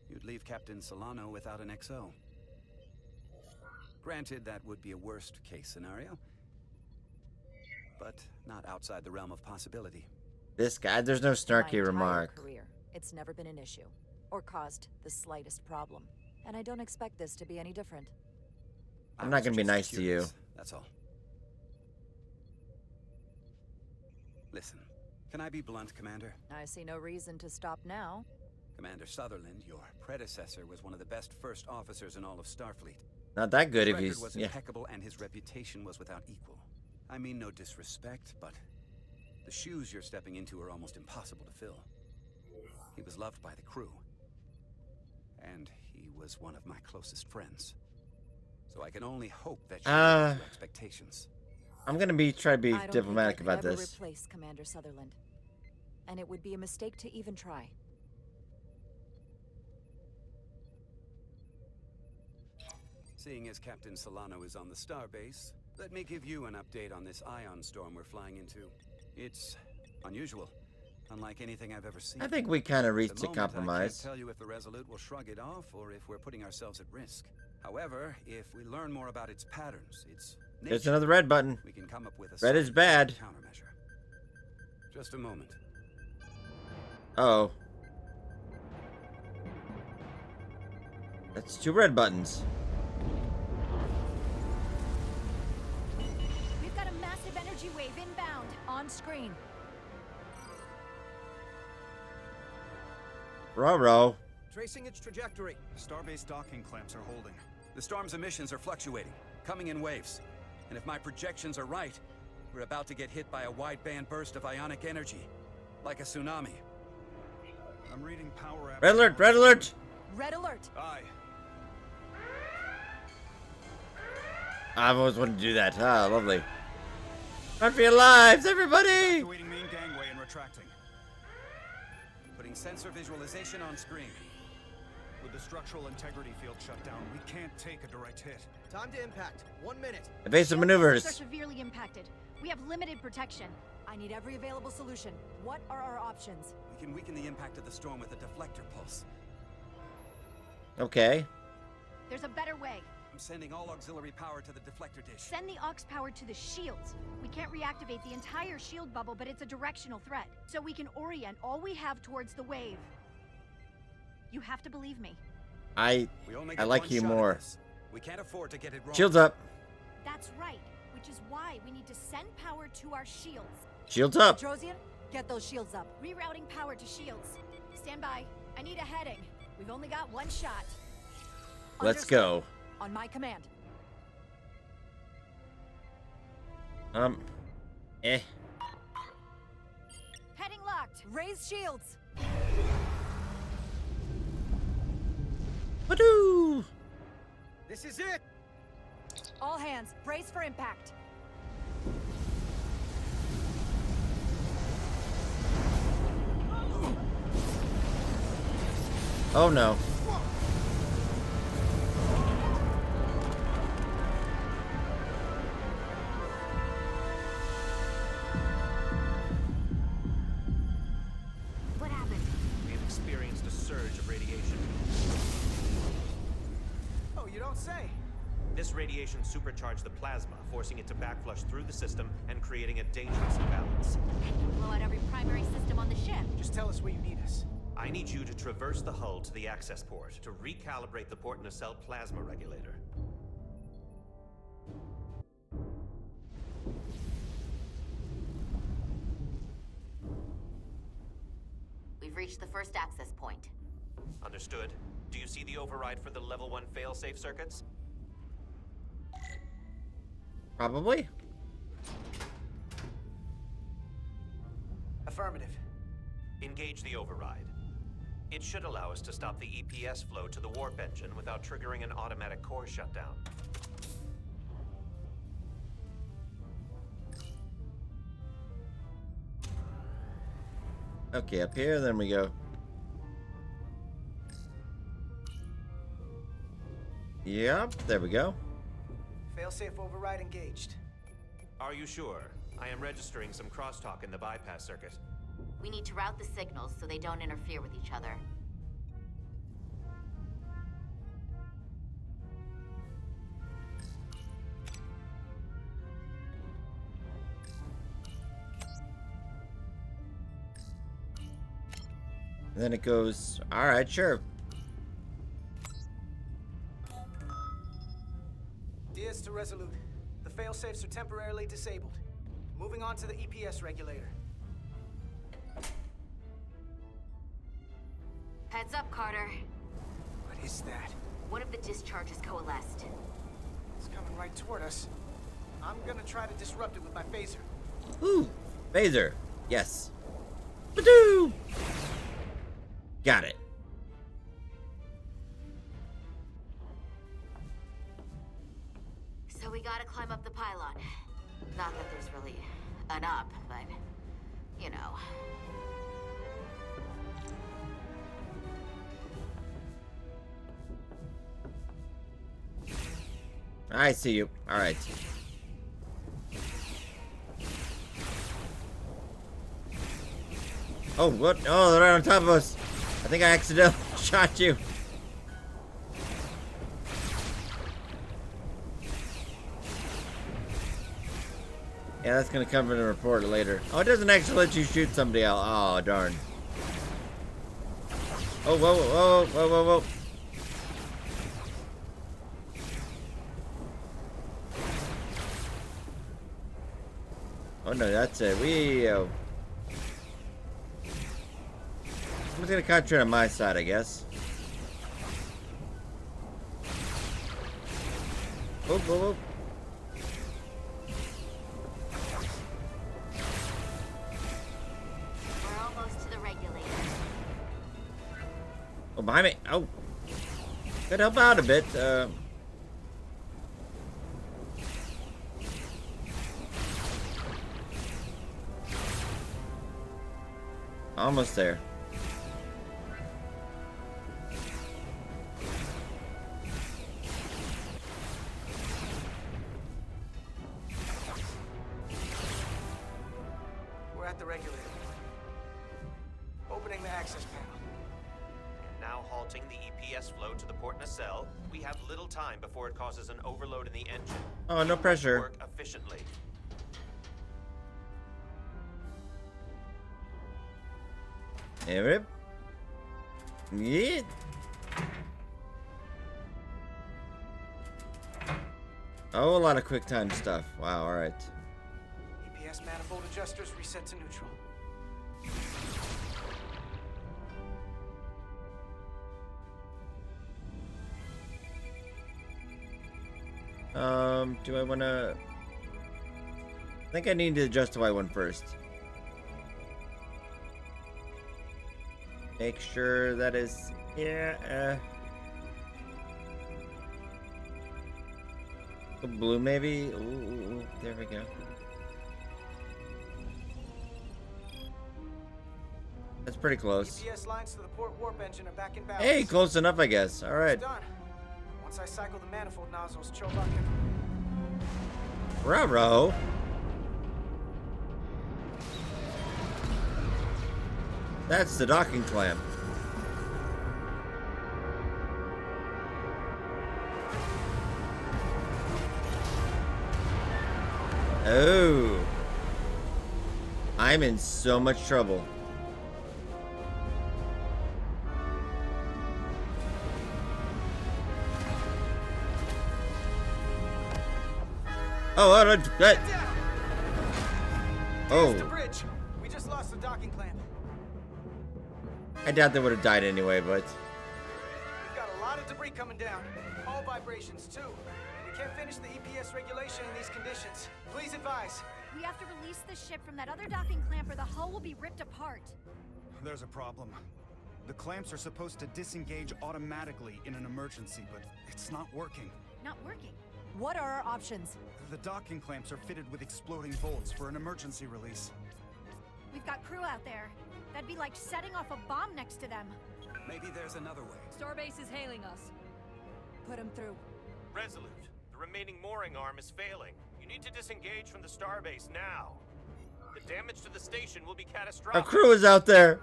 You'd leave Captain Solano without an XO. Granted, that would be a worst-case scenario, but not outside the realm of possibility. this guy, there's no My snarky entire remark. career, it's never been an issue, or caused the slightest problem. And I don't expect this to be any different. I'm not gonna be nice to you. That's all. Listen, can I be blunt, Commander? I see no reason to stop now. Commander Sutherland, your predecessor, was one of the best first officers in all of Starfleet. Not that good His if record he's, was yeah. impeccable, and his reputation was without equal. I mean no disrespect, but the shoes you're stepping into are almost impossible to fill. He was loved by the crew, and he was one of my closest friends. So I can only hope that you live up to expectations. I'm gonna try to be I don't diplomatic think I about could ever this. replace Commander Sutherland. And it would be a mistake to even try. Seeing as Captain Solano is on the starbase, let me give you an update on this ion storm we're flying into. It's unusual, unlike anything I've ever seen. I think we kind of At reached the a moment, I compromise. can't tell you if the Resolute will shrug it off or if we're putting ourselves at risk. However, if we learn more about its patterns, its There's nature, another red button. we can come up with a Red is bad. countermeasure. Just a moment. Uh oh. That's 2 red buttons. We've got a massive energy wave inbound. On screen. Ruh-roh. Tracing its trajectory. Starbase docking clamps are holding. The storm's emissions are fluctuating, coming in waves. And if my projections are right, we're about to get hit by a wide-band burst of ionic energy, like a tsunami. I'm reading power... Red alert! Red alert! Red alert! Aye. I've always wanted to do that. Ah, lovely. Run for your lives, everybody! Evacuating main gangway and retracting. Putting sensor visualization on screen. With the structural integrity field shut down, we can't take a direct hit. Time to impact. 1 minute. Evasive Shield maneuvers. systems are severely impacted. We have limited protection. I need every available solution. What are our options? We can weaken the impact of the storm with a deflector pulse. Okay. There's a better way. I'm sending all auxiliary power to the deflector dish. Send the aux power to the shields. We can't reactivate the entire shield bubble, but it's a directional threat. So we can orient all we have towards the wave. You have to believe me. I like you more. We can't afford to get it wrong. Shields up. That's right, which is why we need to send power to our shields. Shields up. Petrosian, get those shields up. Rerouting power to shields. Stand by. I need a heading. We've only got 1 shot. Let's go. On my command. Eh. Heading locked. Raise shields. Wadoo! This is it. All hands, brace for impact. Oh no. What happened? We have experienced a surge of radiation. Oh, you don't say. This radiation supercharged the plasma, forcing it to backflush through the system and creating a dangerous imbalance. Blow out every primary system on the ship. Just tell us where you need us. I need you to traverse the hull to the access port to recalibrate the port nacelle plasma regulator. We've reached the first access point. Understood. Do you see the override for the level 1 failsafe circuits? Probably. Affirmative. Engage the override. It should allow us to stop the EPS flow to the warp engine without triggering an automatic core shutdown. Okay, up here, then we go. Yep, there we go. Failsafe override engaged. Are you sure? I am registering some crosstalk in the bypass circuit. We need to route the signals so they don't interfere with each other. And then it goes, alright, sure. Diaz to Resolute. The failsafes are temporarily disabled. Moving on to the EPS regulator. Heads up, Carter. What is that? One of the discharges coalesced. It's coming right toward us. I'm gonna try to disrupt it with my phaser. Ooh, phaser. Yes. Wadoo! Got it. So we gotta climb up the pylon. Not that there's really an up, but, you know. I see you. Alright. Oh, what? Oh, they're right on top of us. I think I accidentally shot you. Yeah, that's gonna come in the report later. Oh, it doesn't actually let you shoot somebody else. Oh, darn. Oh, whoa, whoa, whoa, whoa, whoa. Oh no, that's it. I'm just gonna concentrate on my side, I guess. Whoop, whoop, whoop. We're almost to the regulator. Oh, behind me. Oh. Could help out a bit. Almost there. We're at the regulator. Opening the access panel. Now halting the EPS flow to the port nacelle. We have little time before it causes an overload in the engine. Oh, no pressure. Work efficiently. Yep. Yeah. Oh, a lot of quick time stuff. Wow, alright. EPS manifold adjusters reset to neutral. Do I wanna... I think I need to adjust the white one first. Make sure that is... Yeah, blue maybe? Ooh, there we go. That's pretty close. EPS lines to the port warp engine are back in balance. Hey, close enough, I guess. Alright. It's done. Once I cycle the manifold nozzles, Chobot can... Ruh-roh. That's the docking clamp. Oh. I'm in so much trouble. Oh, that. Oh. The bridge. We just lost the docking clamp. I doubt they would have died anyway, but. We've got a lot of debris coming down. All vibrations, too. We can't finish the EPS regulation in these conditions. Please advise. We have to release the ship from that other docking clamp or the hull will be ripped apart. There's a problem. The clamps are supposed to disengage automatically in an emergency, but it's not working. Not working. What are our options? The docking clamps are fitted with exploding bolts for an emergency release. We've got crew out there. That'd be like setting off a bomb next to them. Maybe there's another way. Starbase is hailing us. Put him through. Resolute, the remaining mooring arm is failing. You need to disengage from the starbase now. The damage to the station will be catastrophic. Our crew is out there.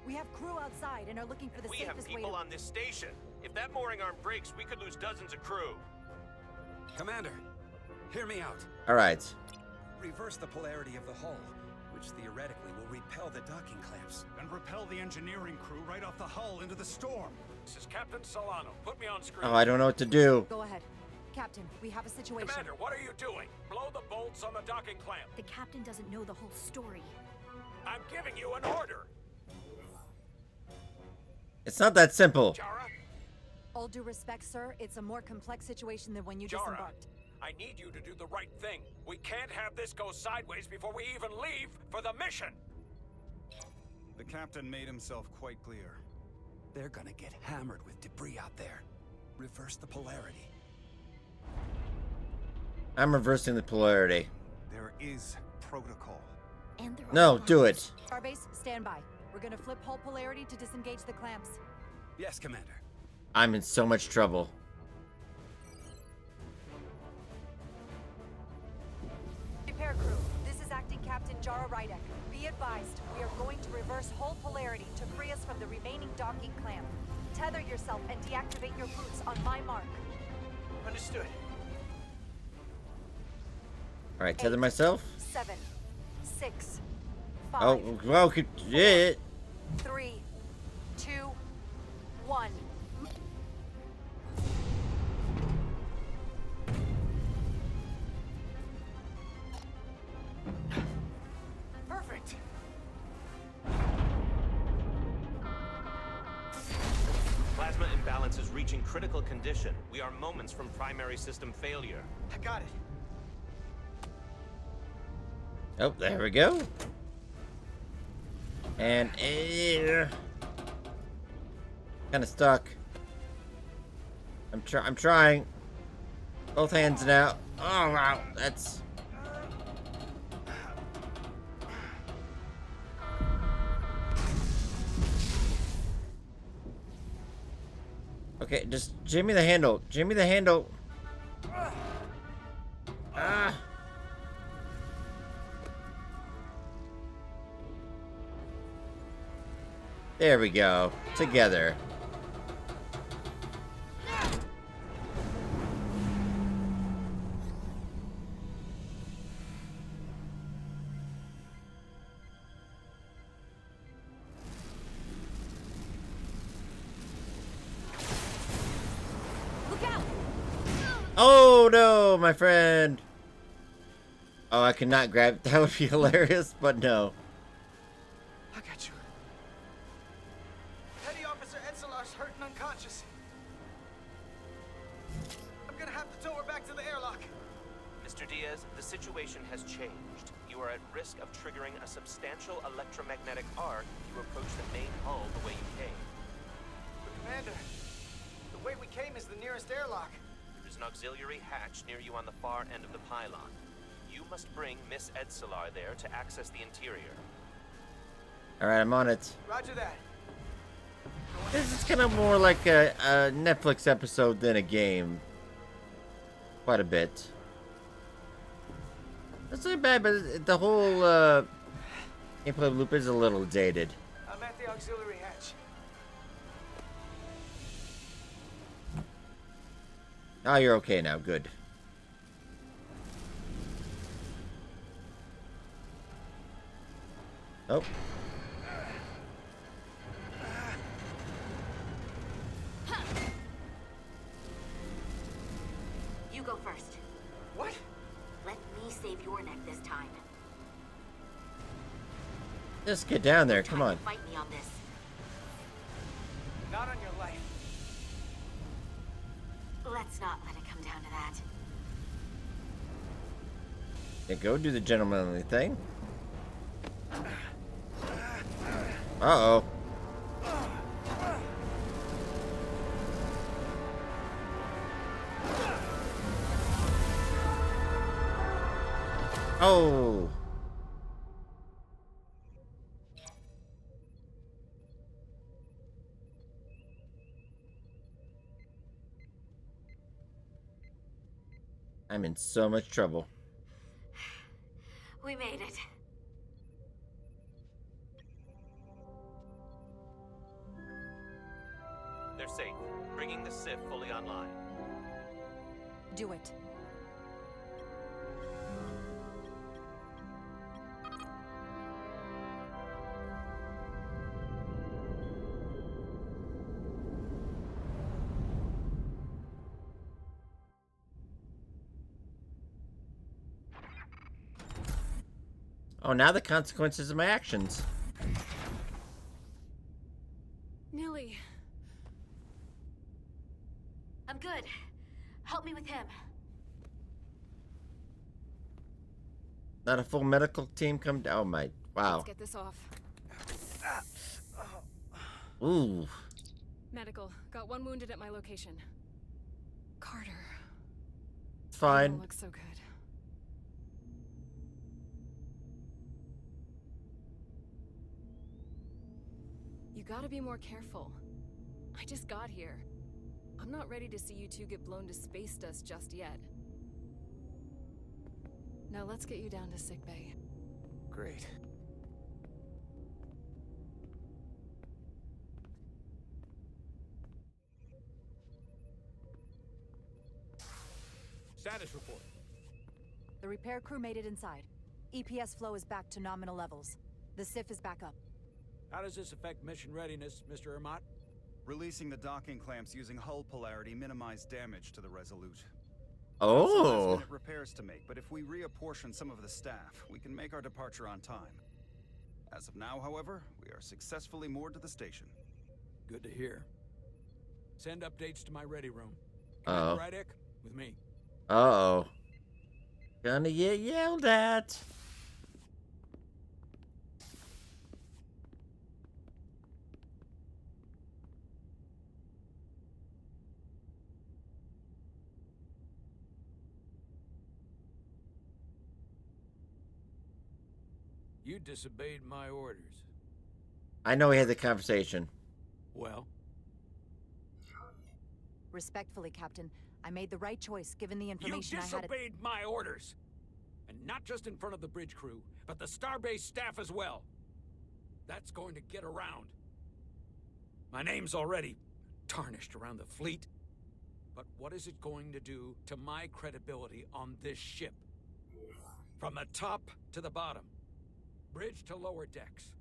We have crew outside and are looking for the We safest have way people to... on this station. If that mooring arm breaks, we could lose dozens of crew. Commander, hear me out. Alright. Reverse the polarity of the hull, which theoretically will repel the docking clamps. And repel the engineering crew right off the hull into the storm. This is Captain Solano. Put me on screen. Oh, I don't know what to do. Go ahead. Captain, we have a situation. Commander, what are you doing? Blow the bolts on the docking clamp. The captain doesn't know the whole story. I'm giving you an order. It's not that simple. Jara, All due respect, sir, it's a more complex situation than when you Jara, disembarked. I need you to do the right thing. We can't have this go sideways before we even leave for the mission. The captain made himself quite clear. They're gonna get hammered with debris out there. Reverse the polarity. I'm reversing the polarity. There is protocol. And there are No, do it. Starbase, stand by. We're gonna flip hull polarity to disengage the clamps. Yes, Commander. I'm in so much trouble. Repair crew, this is Acting Captain Jara Rydek. Be advised, we are going to reverse hull polarity to free us from the remaining docking clamp. Tether yourself and deactivate your boots on my mark. Understood. Alright, tether myself. 7, 6, 5, Oh, well, yeah. 3, 2, 1. plasma imbalance is reaching critical condition. We are moments from primary system failure. I got it. Oh, there we go. And kind of stuck. I'm trying. Both hands now. Oh wow, that's. Okay, just jimmy the handle. Jimmy the handle. Ah. There we go. Together. Look out! Oh no, my friend. Oh, I cannot grab. That would be hilarious, but no. I got you. Petty Officer Etzelar's hurt and unconscious. I'm gonna have to tow her back to the airlock. Mr. Diaz, the situation has changed. You are at risk of triggering a substantial electromagnetic arc if you approach the main hull the way you came. But Commander, the way we came is the nearest airlock. There's an auxiliary hatch near you on the far end of the pylon. You must bring Miss Etzelar there to access the interior. Alright, I'm on it. Roger that. This is kind of more like a Netflix episode than a game. Quite a bit. That's not bad, but the whole gameplay loop is a little dated. I'm at the auxiliary hatch. Oh, you're okay now. Good. Oh. You go first. What? Let me save your neck this time. Just get down there. Come on. Fight me on this. Not on your life. Let's not let it come down to that. Yeah, go do the gentlemanly thing. Uh-oh. Oh. I'm in so much trouble. We made it. They're safe, bringing the SIF fully online. Do it. Oh, now the consequences of my actions. Nilly. I'm good. Help me with him. Not a full medical team come down. Oh my, wow. Let's get this off. Ooh. Medical. Got one wounded at my location. Carter. It's fine. Don't look so good. You gotta be more careful. I just got here. I'm not ready to see you two get blown to space dust just yet. Now let's get you down to sickbay. Great. Status report. The repair crew made it inside. EPS flow is back to nominal levels. The SIF is back up. How does this affect mission readiness, Mr. Ermot? Releasing the docking clamps using hull polarity minimized damage to the Resolute. Oh. Some last-minute repairs to make, but if we reapportion some of the staff, we can make our departure on time. As of now, however, we are successfully moored to the station. Good to hear. Send updates to my ready room. Uh-oh. Commander Rydek, with me. Uh-oh. Gonna get yelled at. You disobeyed my orders. I know we had the conversation. Well? Respectfully, Captain, I made the right choice given the information You I had. disobeyed my orders! And not just in front of the bridge crew, but the Starbase staff as well. That's going to get around. My name's already tarnished around the fleet. But what is it going to do to my credibility on this ship? From the top to the bottom. Bridge to lower decks.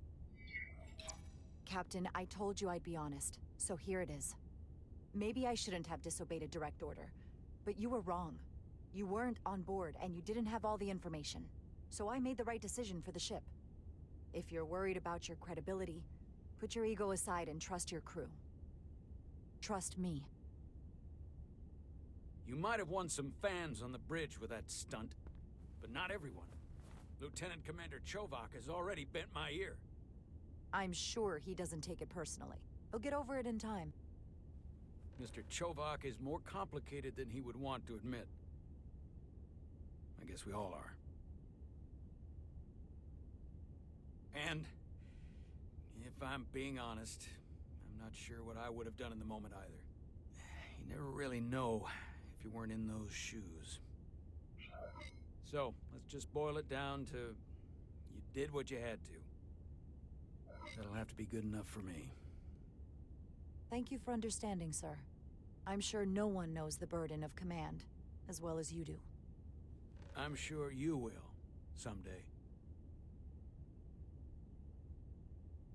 Captain, I told you I'd be honest, so here it is. Maybe I shouldn't have disobeyed a direct order, but you were wrong. You weren't on board, and you didn't have all the information. So I made the right decision for the ship. If you're worried about your credibility, put your ego aside and trust your crew. Trust me. You might have won some fans on the bridge with that stunt, but not everyone. Lieutenant Commander Chovak has already bent my ear. I'm sure he doesn't take it personally. He'll get over it in time. Mr. Chovak is more complicated than he would want to admit. I guess we all are. And, if I'm being honest, I'm not sure what I would have done in the moment either. You never really know if you weren't in those shoes. So, let's just boil it down to, you did what you had to. That'll have to be good enough for me. Thank you for understanding, sir. I'm sure no one knows the burden of command as well as you do. I'm sure you will, someday.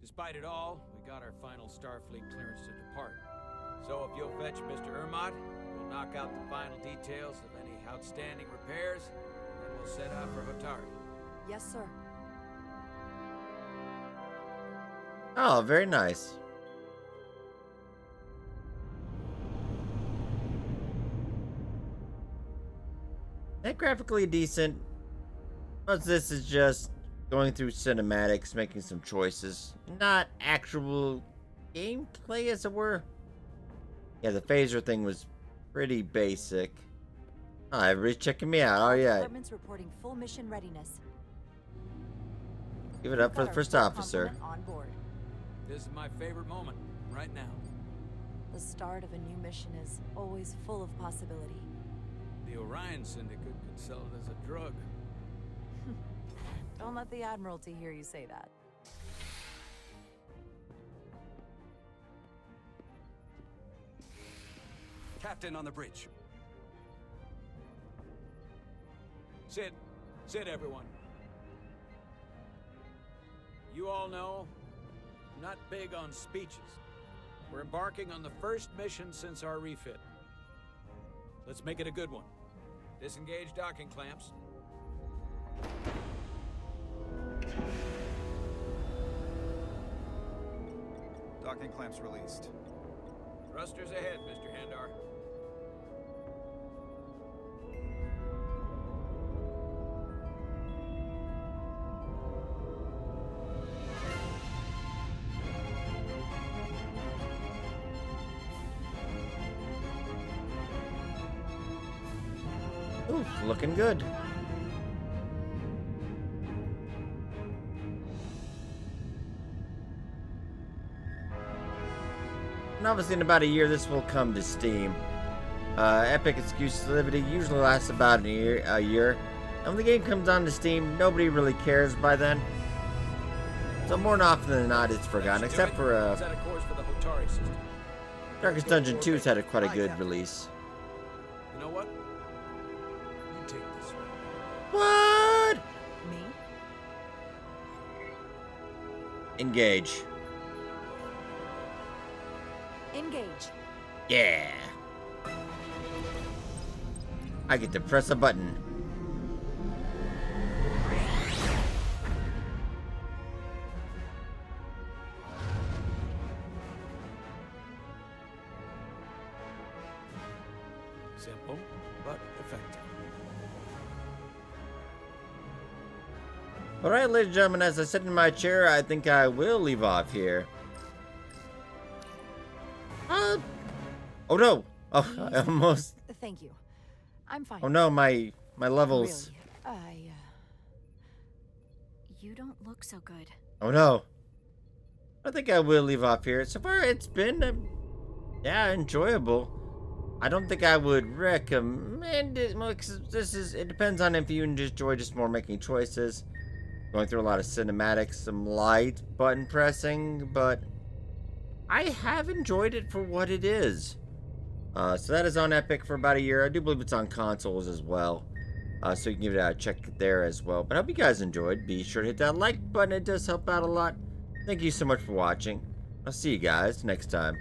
Despite it all, we got our final Starfleet clearance to depart. So if you'll fetch Mr. Ermot, we'll knock out the final details of any outstanding repairs, and then we'll set out for Hotari. Yes, sir. Oh, very nice. And graphically decent, but this is just going through cinematics, making some choices, not actual gameplay, as it were. Yeah, the phaser thing was pretty basic. Oh, everybody's checking me out. Oh yeah. Department's reporting full mission readiness. Give it up for the first officer. On board. This is my favorite moment, right now. The start of a new mission is always full of possibility. The Orion Syndicate could sell it as a drug. Don't let the Admiralty hear you say that. Captain on the bridge. Sit. Sit, everyone. You all know, I'm not big on speeches. We're embarking on the first mission since our refit. Let's make it a good one. Disengage docking clamps. Docking clamps released. Thrusters ahead, Mr. Handar. Ooh, looking good. And obviously in about a year this will come to Steam. Epic exclusivity usually lasts about a year. And when the game comes on to Steam, nobody really cares by then. So more often than not, it's forgotten, except for Set a course for the Hotari system. Darkest Dungeon 2's had quite a good release. You know what? You take this one. What? Me? Engage. Engage. Yeah. I get to press a button. Simple, but effective. Alright, ladies and gentlemen, as I sit in my chair, I think I will leave off here. Oh no! Oh, I almost... Thank you. I'm fine. Oh no, my levels... Really, You don't look so good. Oh no. I think I will leave off here. So far, it's been, yeah, enjoyable. I don't think I would recommend it. Well, 'cause it depends on if you enjoy just more making choices. Going through a lot of cinematics, some light button pressing, but I have enjoyed it for what it is. So that is on Epic for about a year. I do believe it's on consoles as well. So you can give it a check there as well. But I hope you guys enjoyed. Be sure to hit that like button. It does help out a lot. Thank you so much for watching. I'll see you guys next time.